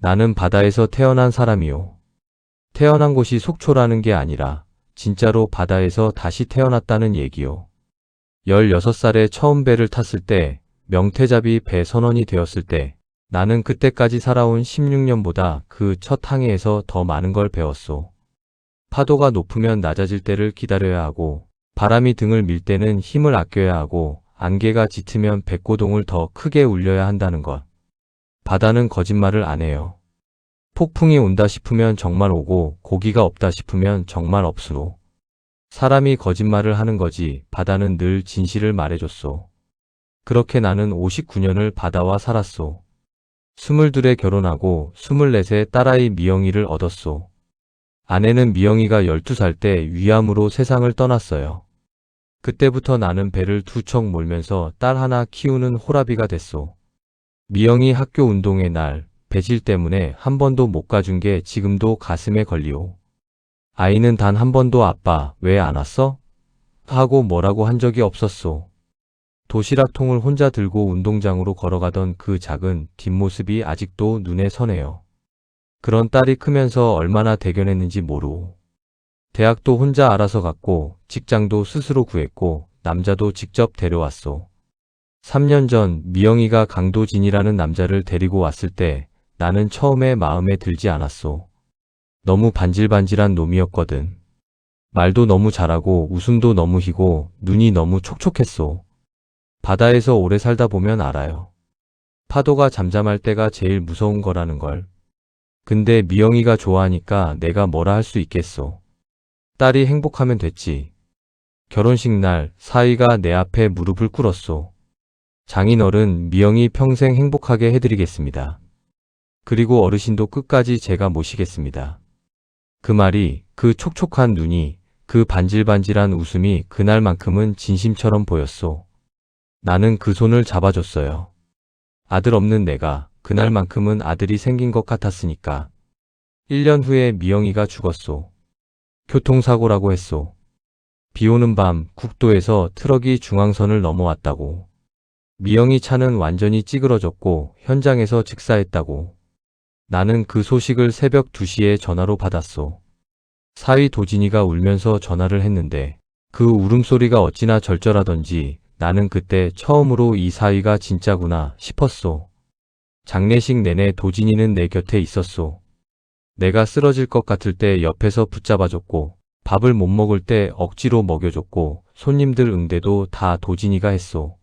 나는 바다에서 태어난 사람이요. 태어난 곳이 속초라는 게 아니라 진짜로 바다에서 다시 태어났다는 얘기요. 16살에 처음 배를 탔을 때, 명태잡이 배 선원이 되었을 때, 나는 그때까지 살아온 16년보다 그 첫 항해에서 더 많은 걸 배웠소. 파도가 높으면 낮아질 때를 기다려야 하고, 바람이 등을 밀 때는 힘을 아껴야 하고, 안개가 짙으면 백고동을 더 크게 울려야 한다는 것. 바다는 거짓말을 안 해요. 폭풍이 온다 싶으면 정말 오고, 고기가 없다 싶으면 정말 없으로. 사람이 거짓말을 하는 거지, 바다는 늘 진실을 말해줬소. 그렇게 나는 59년을 바다와 살았소. 22에 결혼하고 24세 딸아이 미영이를 얻었소. 아내는 미영이가 12살 때 위암으로 세상을 떠났어요. 그때부터 나는 배를 두 척 몰면서 딸 하나 키우는 호라비가 됐소. 미영이 학교 운동회 날 배질 때문에 한 번도 못 가준 게 지금도 가슴에 걸리오. 아이는 단 한 번도 아빠 왜 안 왔어? 하고 뭐라고 한 적이 없었소. 도시락통을 혼자 들고 운동장으로 걸어가던 그 작은 뒷모습이 아직도 눈에 선해요. 그런 딸이 크면서 얼마나 대견했는지 모르오. 대학도 혼자 알아서 갔고, 직장도 스스로 구했고, 남자도 직접 데려왔소. 3년 전 미영이가 강도진이라는 남자를 데리고 왔을 때 나는 처음에 마음에 들지 않았소. 너무 반질반질한 놈이었거든. 말도 너무 잘하고 웃음도 너무 희고 눈이 너무 촉촉했소. 바다에서 오래 살다 보면 알아요. 파도가 잠잠할 때가 제일 무서운 거라는 걸. 근데 미영이가 좋아하니까 내가 뭐라 할 수 있겠소. 딸이 행복하면 됐지. 결혼식 날 사위가 내 앞에 무릎을 꿇었소. 장인어른 미영이 평생 행복하게 해드리겠습니다. 그리고 어르신도 끝까지 제가 모시겠습니다. 그 말이, 그 촉촉한 눈이, 그 반질반질한 웃음이 그날만큼은 진심처럼 보였소. 나는 그 손을 잡아줬어요. 아들 없는 내가 그날만큼은 아들이 생긴 것 같았으니까. 1년 후에 미영이가 죽었소. 교통사고라고 했소. 비 오는 밤 국도에서 트럭이 중앙선을 넘어왔다고. 미영이 차는 완전히 찌그러졌고 현장에서 즉사했다고. 나는 그 소식을 새벽 2시에 전화로 받았소. 사위 도진이가 울면서 전화를 했는데 그 울음소리가 어찌나 절절하던지 나는 그때 처음으로 이 사위가 진짜구나 싶었소. 장례식 내내 도진이는 내 곁에 있었소. 내가 쓰러질 것 같을 때 옆에서 붙잡아줬고 밥을 못 먹을 때 억지로 먹여줬고 손님들 응대도 다 도진이가 했소.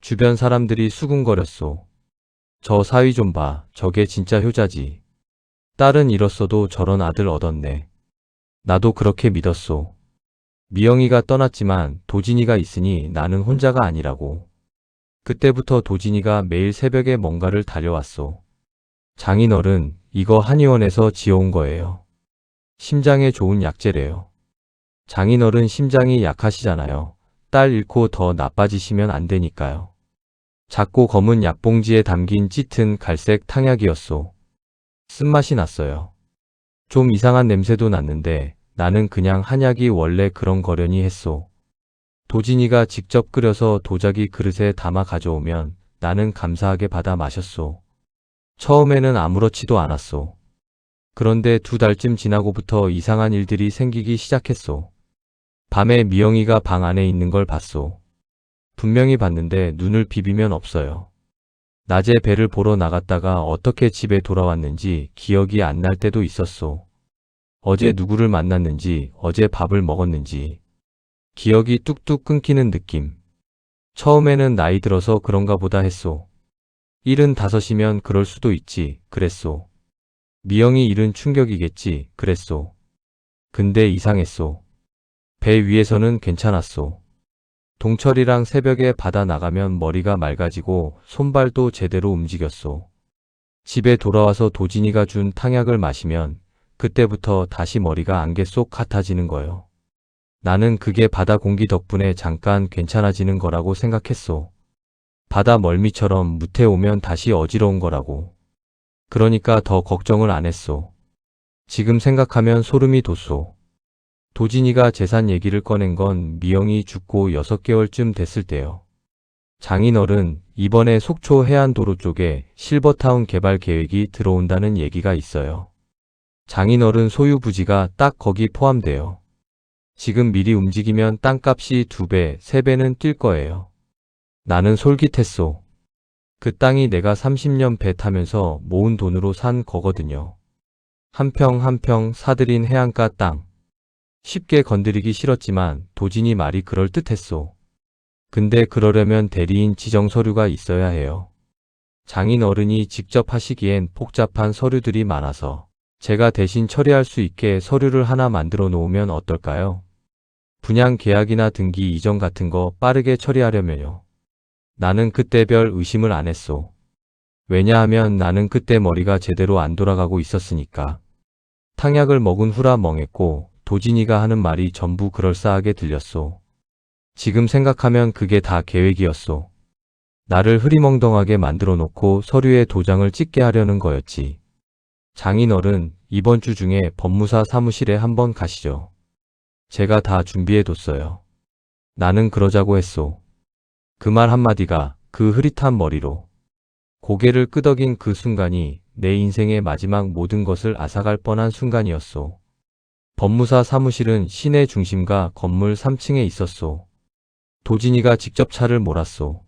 주변 사람들이 수군거렸소. 저 사위 좀 봐. 저게 진짜 효자지. 딸은 잃었어도 저런 아들 얻었네. 나도 그렇게 믿었소. 미영이가 떠났지만 도진이가 있으니 나는 혼자가 아니라고. 그때부터 도진이가 매일 새벽에 뭔가를 달려왔소. 장인어른, 이거 한의원에서 지어온 거예요. 심장에 좋은 약재래요. 장인어른 심장이 약하시잖아요. 딸 잃고 더 나빠지시면 안 되니까요. 작고 검은 약봉지에 담긴 짙은 갈색 탕약이었소. 쓴맛이 났어요. 좀 이상한 냄새도 났는데 나는 그냥 한약이 원래 그런 거려니 했소. 도진이가 직접 끓여서 도자기 그릇에 담아 가져오면 나는 감사하게 받아 마셨소. 처음에는 아무렇지도 않았소. 그런데 2달쯤 지나고부터 이상한 일들이 생기기 시작했소. 밤에 미영이가 방 안에 있는 걸 봤소. 분명히 봤는데 눈을 비비면 없어요. 낮에 배를 보러 나갔다가 어떻게 집에 돌아왔는지 기억이 안 날 때도 있었소. 어제 누구를 만났는지, 어제 밥을 먹었는지. 기억이 뚝뚝 끊기는 느낌. 처음에는 나이 들어서 그런가 보다 했소. 75이면 그럴 수도 있지, 그랬소. 미영이 일은 충격이겠지, 그랬소. 근데 이상했소. 배 위에서는 괜찮았소. 동철이랑 새벽에 바다 나가면 머리가 맑아지고 손발도 제대로 움직였소. 집에 돌아와서 도진이가 준 탕약을 마시면 그때부터 다시 머리가 안개 속 같아지는 거요. 나는 그게 바다 공기 덕분에 잠깐 괜찮아지는 거라고 생각했소. 바다 멀미처럼 무태 오면 다시 어지러운 거라고. 그러니까 더 걱정을 안 했소. 지금 생각하면 소름이 돋소. 도진이가 재산 얘기를 꺼낸 건 미영이 죽고 6개월쯤 됐을 때요. 장인어른, 이번에 속초 해안도로 쪽에 실버타운 개발 계획이 들어온다는 얘기가 있어요. 장인어른 소유 부지가 딱 거기 포함돼요. 지금 미리 움직이면 땅값이 2배, 3배는 뛸 거예요. 나는 솔깃했소. 그 땅이 내가 30년 배 타면서 모은 돈으로 산 거거든요. 한 평 한 평 사들인 해안가 땅. 쉽게 건드리기 싫었지만 도진이 말이 그럴듯했소. 근데 그러려면 대리인 지정 서류가 있어야 해요. 장인 어른이 직접 하시기엔 복잡한 서류들이 많아서 제가 대신 처리할 수 있게 서류를 하나 만들어 놓으면 어떨까요? 분양 계약이나 등기 이전 같은 거 빠르게 처리하려면요. 나는 그때 별 의심을 안 했소. 왜냐하면 나는 그때 머리가 제대로 안 돌아가고 있었으니까. 탕약을 먹은 후라 멍했고 도진이가 하는 말이 전부 그럴싸하게 들렸소. 지금 생각하면 그게 다 계획이었소. 나를 흐리멍덩하게 만들어 놓고 서류에 도장을 찍게 하려는 거였지. 장인어른, 이번 주 중에 법무사 사무실에 한번 가시죠. 제가 다 준비해 뒀어요. 나는 그러자고 했소. 그 말 한마디가 그 흐릿한 머리로 고개를 끄덕인 그 순간이 내 인생의 마지막 모든 것을 앗아갈 뻔한 순간이었소. 법무사 사무실은 시내 중심가 건물 3층에 있었소. 도진이가 직접 차를 몰았소.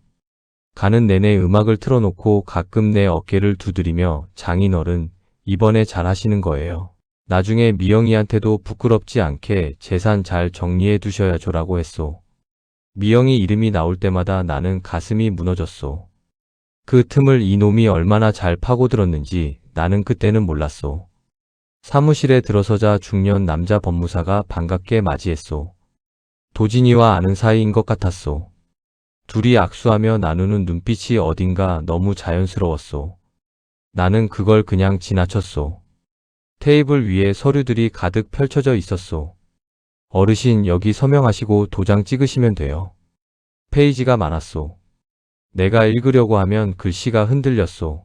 가는 내내 음악을 틀어놓고 가끔 내 어깨를 두드리며 장인어른, 이번에 잘 하시는 거예요. 나중에 미영이한테도 부끄럽지 않게 재산 잘 정리해 두셔야죠라고 했소. 미영이 이름이 나올 때마다 나는 가슴이 무너졌소. 그 틈을 이놈이 얼마나 잘 파고들었는지 나는 그때는 몰랐소. 사무실에 들어서자 중년 남자 법무사가 반갑게 맞이했소. 도진이와 아는 사이인 것 같았소. 둘이 악수하며 나누는 눈빛이 어딘가 너무 자연스러웠소. 나는 그걸 그냥 지나쳤소. 테이블 위에 서류들이 가득 펼쳐져 있었소. 어르신 여기 서명하시고 도장 찍으시면 돼요. 페이지가 많았소. 내가 읽으려고 하면 글씨가 흔들렸소.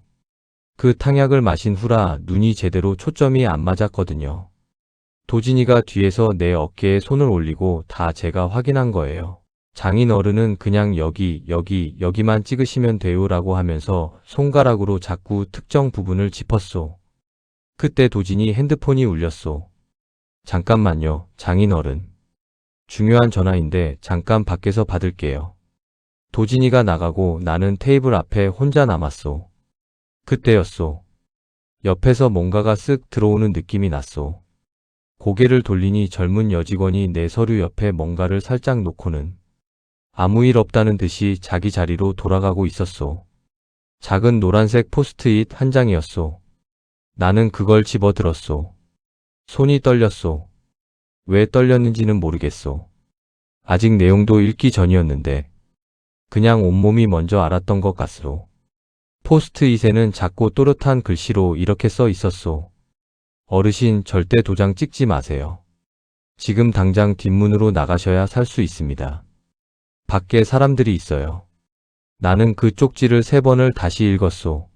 그 탕약을 마신 후라 눈이 제대로 초점이 안 맞았거든요. 도진이가 뒤에서 내 어깨에 손을 올리고 다 제가 확인한 거예요. 장인 어른은 그냥 여기만 찍으시면 돼요라고 하면서 손가락으로 자꾸 특정 부분을 짚었소. 그때 도진이 핸드폰이 울렸소. 잠깐만요, 장인 어른. 중요한 전화인데 잠깐 밖에서 받을게요. 도진이가 나가고 나는 테이블 앞에 혼자 남았소. 그때였소. 옆에서 뭔가가 쓱 들어오는 느낌이 났소. 고개를 돌리니 젊은 여직원이 내 서류 옆에 뭔가를 살짝 놓고는 아무 일 없다는 듯이 자기 자리로 돌아가고 있었소. 작은 노란색 포스트잇 한 장이었소. 나는 그걸 집어들었소. 손이 떨렸소. 왜 떨렸는지는 모르겠소. 아직 내용도 읽기 전이었는데 그냥 온몸이 먼저 알았던 것 같소. 포스트잇에는 작고 또렷한 글씨로 이렇게 써 있었소. 어르신 절대 도장 찍지 마세요. 지금 당장 뒷문으로 나가셔야 살 수 있습니다. 밖에 사람들이 있어요. 나는 그 쪽지를 3번을 다시 읽었소.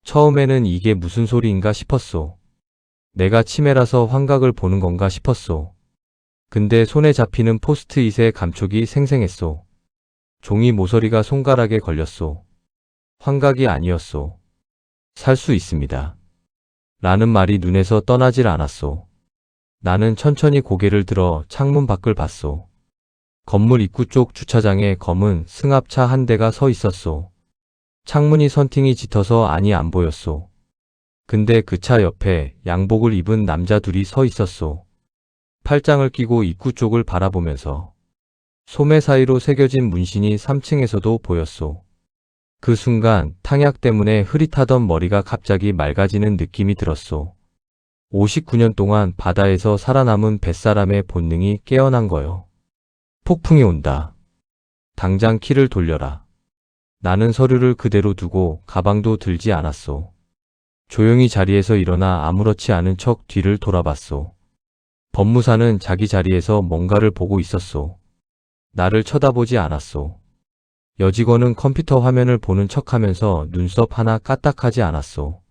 처음에는 이게 무슨 소리인가 싶었소. 내가 치매라서 환각을 보는 건가 싶었소. 근데 손에 잡히는 포스트잇의 감촉이 생생했소. 종이 모서리가 손가락에 걸렸소. 환각이 아니었소. 살 수 있습니다. 라는 말이 눈에서 떠나질 않았소. 나는 천천히 고개를 들어 창문 밖을 봤소. 건물 입구 쪽 주차장에 검은 승합차 한 대가 서 있었소. 창문이 선팅이 짙어서 안이 안 보였소. 근데 그 차 옆에 양복을 입은 남자 둘이 서 있었소. 팔짱을 끼고 입구 쪽을 바라보면서 소매 사이로 새겨진 문신이 3층에서도 보였소. 그 순간 탕약 때문에 흐릿하던 머리가 갑자기 맑아지는 느낌이 들었소. 59년 동안 바다에서 살아남은 뱃사람의 본능이 깨어난 거요. 폭풍이 온다. 당장 키를 돌려라. 나는 서류를 그대로 두고 가방도 들지 않았소. 조용히 자리에서 일어나 아무렇지 않은 척 뒤를 돌아봤소. 법무사는 자기 자리에서 뭔가를 보고 있었소. 나를 쳐다보지 않았소. 여직원은 컴퓨터 화면을 보는 척하면서 눈썹 하나 까딱하지 않았소.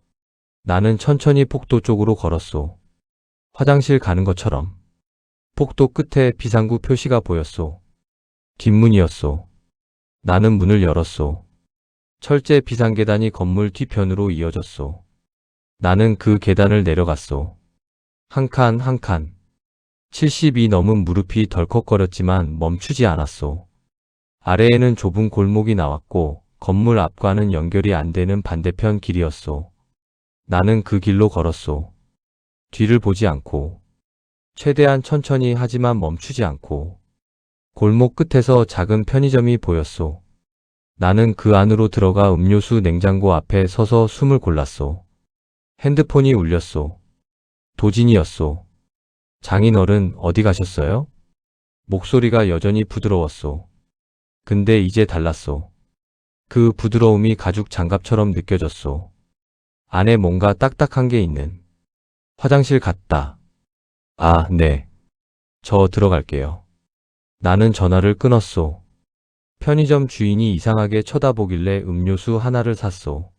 나는 천천히 폭도 쪽으로 걸었소. 화장실 가는 것처럼. 폭도 끝에 비상구 표시가 보였소. 뒷문이었소. 나는 문을 열었소. 철제 비상계단이 건물 뒤편으로 이어졌소. 나는 그 계단을 내려갔소. 한 칸 한 칸. 70이 넘은 무릎이 덜컥거렸지만 멈추지 않았소. 아래에는 좁은 골목이 나왔고 건물 앞과는 연결이 안 되는 반대편 길이었소. 나는 그 길로 걸었소. 뒤를 보지 않고, 최대한 천천히 하지만 멈추지 않고, 골목 끝에서 작은 편의점이 보였소. 나는 그 안으로 들어가 음료수 냉장고 앞에 서서 숨을 골랐소. 핸드폰이 울렸소. 도진이었소. 장인어른 어디 가셨어요? 목소리가 여전히 부드러웠소. 근데 이제 달랐소. 그 부드러움이 가죽 장갑처럼 느껴졌소. 안에 뭔가 딱딱한 게 있는. 화장실 갔다. 아, 네. 저 들어갈게요. 나는 전화를 끊었소. 편의점 주인이 이상하게 쳐다보길래 음료수 하나를 샀소.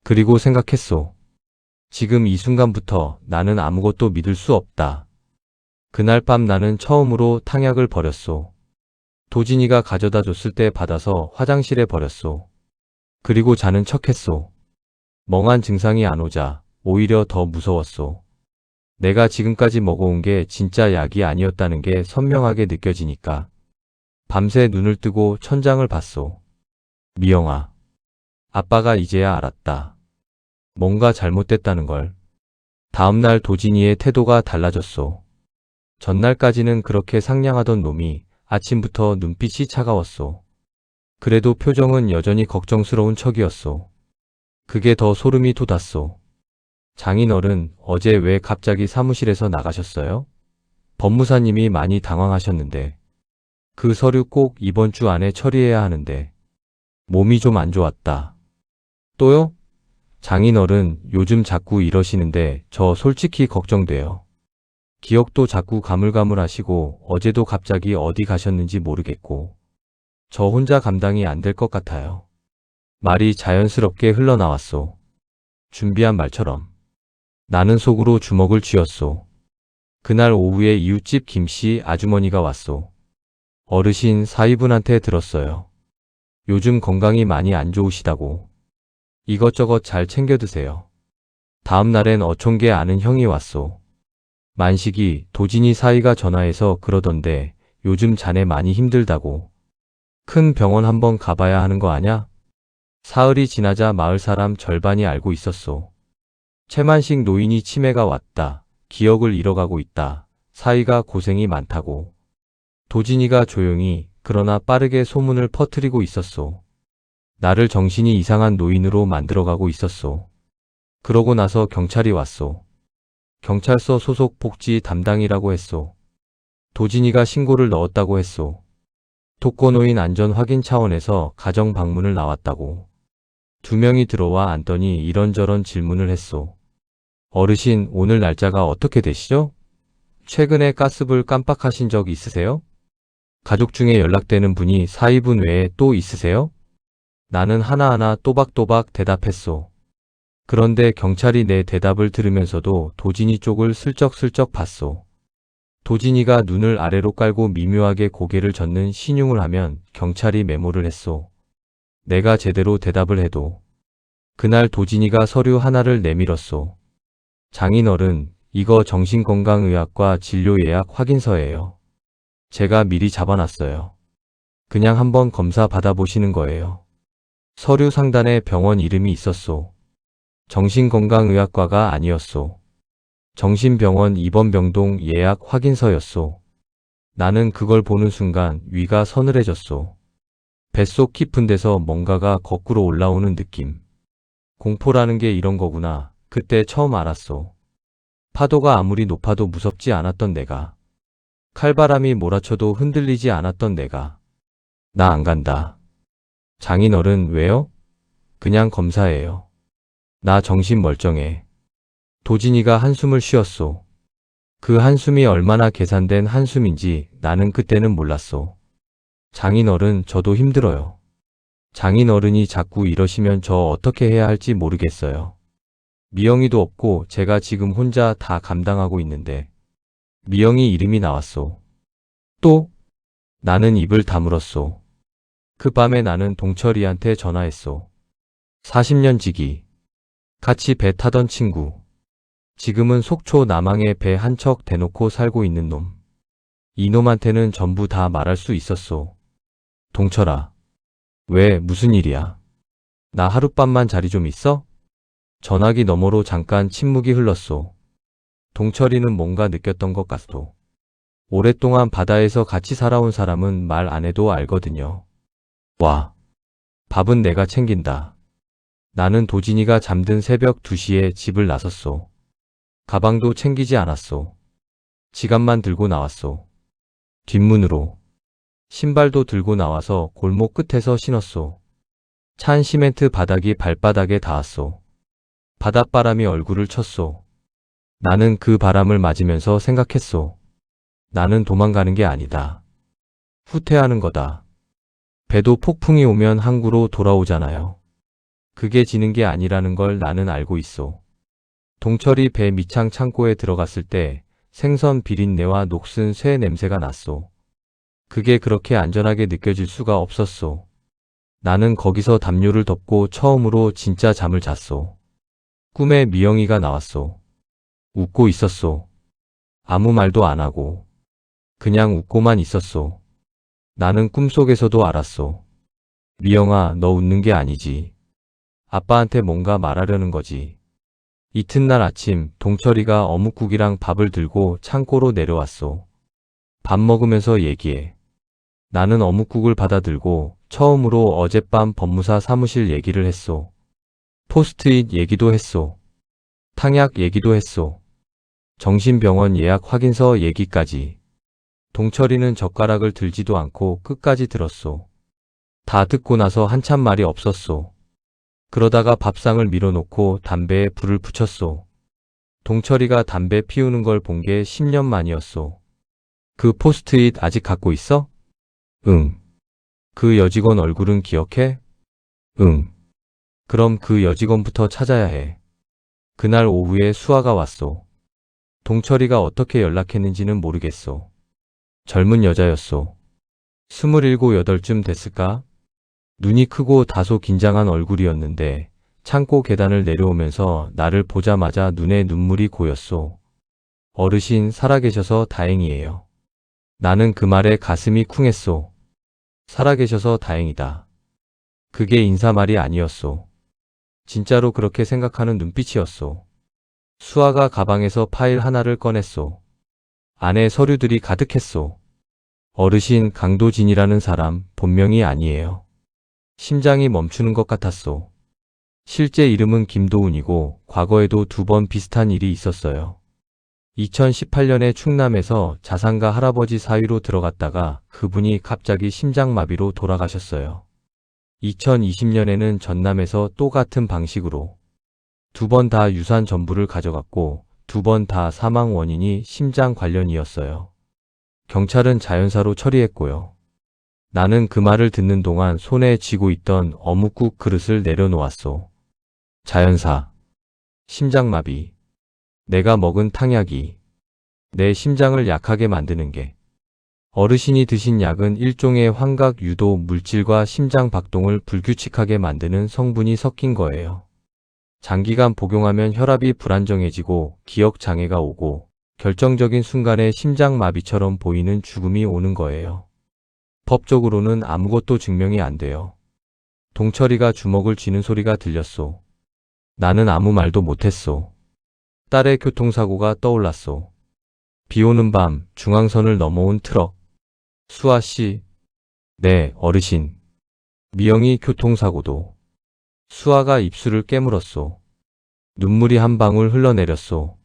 그리고 생각했소. 지금 이 순간부터 나는 아무것도 믿을 수 없다. 그날 밤 나는 처음으로 탕약을 버렸소. 도진이가 가져다 줬을 때 받아서 화장실에 버렸소. 그리고 자는 척했소. 멍한 증상이 안 오자 오히려 더 무서웠소. 내가 지금까지 먹어온 게 진짜 약이 아니었다는 게 선명하게 느껴지니까. 밤새 눈을 뜨고 천장을 봤소. 미영아. 아빠가 이제야 알았다. 뭔가 잘못됐다는 걸. 다음날 도진이의 태도가 달라졌소. 전날까지는 그렇게 상냥하던 놈이 아침부터 눈빛이 차가웠소. 그래도 표정은 여전히 걱정스러운 척이었소. 그게 더 소름이 돋았소. 장인어른, 어제 왜 갑자기 사무실에서 나가셨어요? 법무사님이 많이 당황하셨는데. 그 서류 꼭 이번 주 안에 처리해야 하는데. 몸이 좀 안 좋았다. 또요? 장인어른, 요즘 자꾸 이러시는데 저 솔직히 걱정돼요. 기억도 자꾸 가물가물하시고 어제도 갑자기 어디 가셨는지 모르겠고. 저 혼자 감당이 안 될 것 같아요. 말이 자연스럽게 흘러나왔소. 준비한 말처럼. 나는 속으로 주먹을 쥐었소. 그날 오후에 이웃집 김씨 아주머니가 왔소. 어르신 사위분한테 들었어요. 요즘 건강이 많이 안 좋으시다고. 이것저것 잘 챙겨 드세요. 다음 날엔 어촌계 아는 형이 왔소. 만식이 도진이 사위가 전화해서 그러던데 요즘 자네 많이 힘들다고. 큰 병원 한번 가봐야 하는 거 아냐? 사흘이 지나자 마을 사람 절반이 알고 있었소. 최만식 노인이 치매가 왔다. 기억을 잃어가고 있다. 사위가 고생이 많다고. 도진이가 조용히 그러나 빠르게 소문을 퍼뜨리고 있었소. 나를 정신이 이상한 노인으로 만들어가고 있었소. 그러고 나서 경찰이 왔소. 경찰서 소속 복지 담당이라고 했소. 도진이가 신고를 넣었다고 했소. 독거노인 안전 확인 차원에서 가정 방문을 나왔다고. 2명이 들어와 앉더니 이런저런 질문을 했소. 어르신, 오늘 날짜가 어떻게 되시죠? 최근에 가스불 깜빡하신 적 있으세요? 가족 중에 연락되는 분이 사위분 외에 또 있으세요? 나는 하나하나 또박또박 대답했소. 그런데 경찰이 내 대답을 들으면서도 도진이 쪽을 슬쩍슬쩍 봤소. 도진이가 눈을 아래로 깔고 미묘하게 고개를 젓는 신용을 하면 경찰이 메모를 했소. 내가 제대로 대답을 해도. 그날 도진이가 서류 하나를 내밀었소. 장인어른, 이거 정신건강의학과 진료예약 확인서예요. 제가 미리 잡아놨어요. 그냥 한번 검사 받아보시는 거예요. 서류 상단에 병원 이름이 있었소. 정신건강의학과가 아니었소. 정신병원 입원병동 예약 확인서였소. 나는 그걸 보는 순간 위가 서늘해졌소. 뱃속 깊은 데서 뭔가가 거꾸로 올라오는 느낌. 공포라는 게 이런 거구나. 그때 처음 알았소. 파도가 아무리 높아도 무섭지 않았던 내가. 칼바람이 몰아쳐도 흔들리지 않았던 내가. 나 안 간다. 장인어른, 왜요? 그냥 검사해요. 나 정신 멀쩡해. 도진이가 한숨을 쉬었소. 그 한숨이 얼마나 계산된 한숨인지 나는 그때는 몰랐소. 장인어른, 저도 힘들어요. 장인어른이 자꾸 이러시면 저 어떻게 해야 할지 모르겠어요. 미영이도 없고 제가 지금 혼자 다 감당하고 있는데. 미영이 이름이 나왔소. 또? 나는 입을 다물었소. 그 밤에 나는 동철이한테 전화했소. 40년 지기. 같이 배 타던 친구. 지금은 속초 남항에 배 한 척 대놓고 살고 있는 놈. 이놈한테는 전부 다 말할 수 있었소. 동철아. 왜, 무슨 일이야? 나 하룻밤만 자리 좀 있어? 전화기 너머로 잠깐 침묵이 흘렀소. 동철이는 뭔가 느꼈던 것 같소. 오랫동안 바다에서 같이 살아온 사람은 말 안 해도 알거든요. 와. 밥은 내가 챙긴다. 나는 도진이가 잠든 새벽 2시에 집을 나섰소. 가방도 챙기지 않았소. 지갑만 들고 나왔소. 뒷문으로. 신발도 들고 나와서 골목 끝에서 신었소. 찬 시멘트 바닥이 발바닥에 닿았소. 바닷바람이 얼굴을 쳤소. 나는 그 바람을 맞으면서 생각했소. 나는 도망가는 게 아니다. 후퇴하는 거다. 배도 폭풍이 오면 항구로 돌아오잖아요. 그게 지는 게 아니라는 걸 나는 알고 있소. 동철이 배 밑창 창고에 들어갔을 때 생선 비린내와 녹슨 쇠 냄새가 났소. 그게 그렇게 안전하게 느껴질 수가 없었소. 나는 거기서 담요를 덮고 처음으로 진짜 잠을 잤소. 꿈에 미영이가 나왔소. 웃고 있었소. 아무 말도 안 하고. 그냥 웃고만 있었소. 나는 꿈속에서도 알았소. 미영아, 너 웃는 게 아니지. 아빠한테 뭔가 말하려는 거지. 이튿날 아침 동철이가 어묵국이랑 밥을 들고 창고로 내려왔소. 밥 먹으면서 얘기해. 나는 어묵국을 받아들고 처음으로 어젯밤 법무사 사무실 얘기를 했소. 포스트잇 얘기도 했소. 탕약 얘기도 했소. 정신병원 예약 확인서 얘기까지. 동철이는 젓가락을 들지도 않고 끝까지 들었소. 다 듣고 나서 한참 말이 없었소. 그러다가 밥상을 밀어놓고 담배에 불을 붙였소. 동철이가 담배 피우는 걸 본 게 10년 만이었소. 그 포스트잇 아직 갖고 있어? 응. 그 여직원 얼굴은 기억해? 응. 그럼 그 여직원부터 찾아야 해. 그날 오후에 수아가 왔소. 동철이가 어떻게 연락했는지는 모르겠소. 젊은 여자였소. 27, 8쯤 됐을까? 눈이 크고 다소 긴장한 얼굴이었는데 창고 계단을 내려오면서 나를 보자마자 눈에 눈물이 고였소. 어르신 살아계셔서 다행이에요. 나는 그 말에 가슴이 쿵했소. 살아계셔서 다행이다. 그게 인사말이 아니었소. 진짜로 그렇게 생각하는 눈빛이었소. 수아가 가방에서 파일 하나를 꺼냈소. 안에 서류들이 가득했소. 어르신 강도진이라는 사람 본명이 아니에요. 심장이 멈추는 것 같았소. 실제 이름은 김도훈이고 과거에도 2번 비슷한 일이 있었어요. 2018년에 충남에서 자산가 할아버지 사위로 들어갔다가 그분이 갑자기 심장마비로 돌아가셨어요. 2020년에는 전남에서 또 같은 방식으로 2번 다 유산 전부를 가져갔고 2번 다 사망 원인이 심장 관련이었어요. 경찰은 자연사로 처리했고요. 나는 그 말을 듣는 동안 손에 쥐고 있던 어묵국 그릇을 내려놓았소. 자연사. 심장마비. 내가 먹은 탕약이 내 심장을 약하게 만드는 게. 어르신이 드신 약은 일종의 환각 유도 물질과 심장 박동을 불규칙하게 만드는 성분이 섞인 거예요. 장기간 복용하면 혈압이 불안정해지고 기억 장애가 오고 결정적인 순간에 심장마비처럼 보이는 죽음이 오는 거예요. 법적으로는 아무것도 증명이 안 돼요. 동철이가 주먹을 쥐는 소리가 들렸소. 나는 아무 말도 못했소. 딸의 교통사고가 떠올랐소. 비 오는 밤 중앙선을 넘어온 트럭. 수아 씨. 네, 어르신. 미영이 교통사고도. 수아가 입술을 깨물었소. 눈물이 한 방울 흘러내렸소.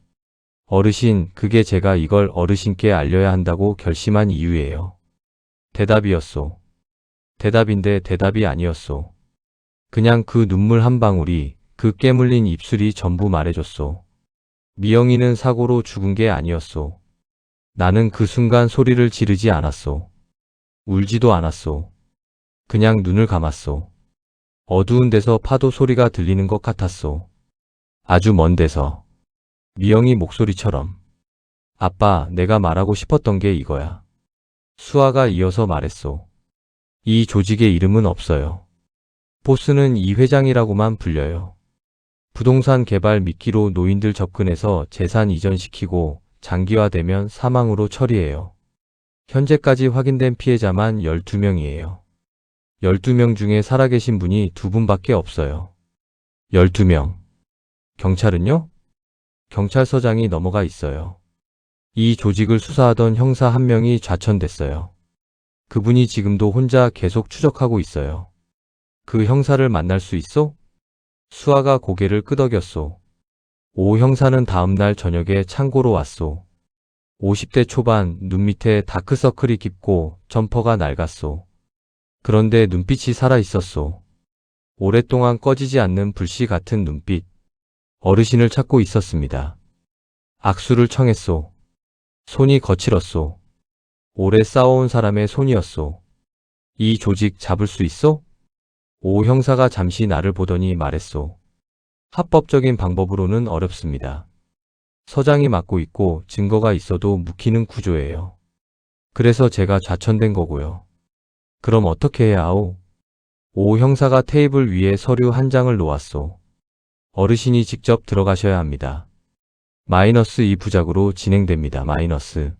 어르신, 그게 제가 이걸 어르신께 알려야 한다고 결심한 이유예요. 대답이었소. 대답인데 대답이 아니었소. 그냥 그 눈물 한 방울이, 그 깨물린 입술이 전부 말해줬소. 미영이는 사고로 죽은 게 아니었소. 나는 그 순간 소리를 지르지 않았소. 울지도 않았소. 그냥 눈을 감았소. 어두운 데서 파도 소리가 들리는 것 같았소. 아주 먼 데서. 미영이 목소리처럼. 아빠, 내가 말하고 싶었던 게 이거야. 수아가 이어서 말했소. 이 조직의 이름은 없어요. 보스는 이 회장이라고만 불려요. 부동산 개발 미끼로 노인들 접근해서 재산 이전시키고 장기화되면 사망으로 처리해요. 현재까지 확인된 피해자만 12명이에요. 12명 중에 살아계신 분이 2분밖에 없어요. 12명. 경찰은요? 경찰서장이 넘어가 있어요. 이 조직을 수사하던 형사 한 명이 좌천됐어요. 그분이 지금도 혼자 계속 추적하고 있어요. 그 형사를 만날 수 있어? 수아가 고개를 끄덕였소. 오 형사는 다음날 저녁에 창고로 왔소. 50대 초반, 눈 밑에 다크서클이 깊고 점퍼가 낡았소. 그런데 눈빛이 살아있었소. 오랫동안 꺼지지 않는 불씨 같은 눈빛. 어르신을 찾고 있었습니다. 악수를 청했소. 손이 거칠었소. 오래 싸워온 사람의 손이었소. 이 조직 잡을 수 있어? 오 형사가 잠시 나를 보더니 말했소. 합법적인 방법으로는 어렵습니다. 서장이 맡고 있고 증거가 있어도 묵히는 구조예요. 그래서 제가 좌천된 거고요. 그럼 어떻게 해야 하오? 오 형사가 테이블 위에 서류 한 장을 놓았소. 어르신이 직접 들어가셔야 합니다. -2 부작으로 진행됩니다. 마이너스.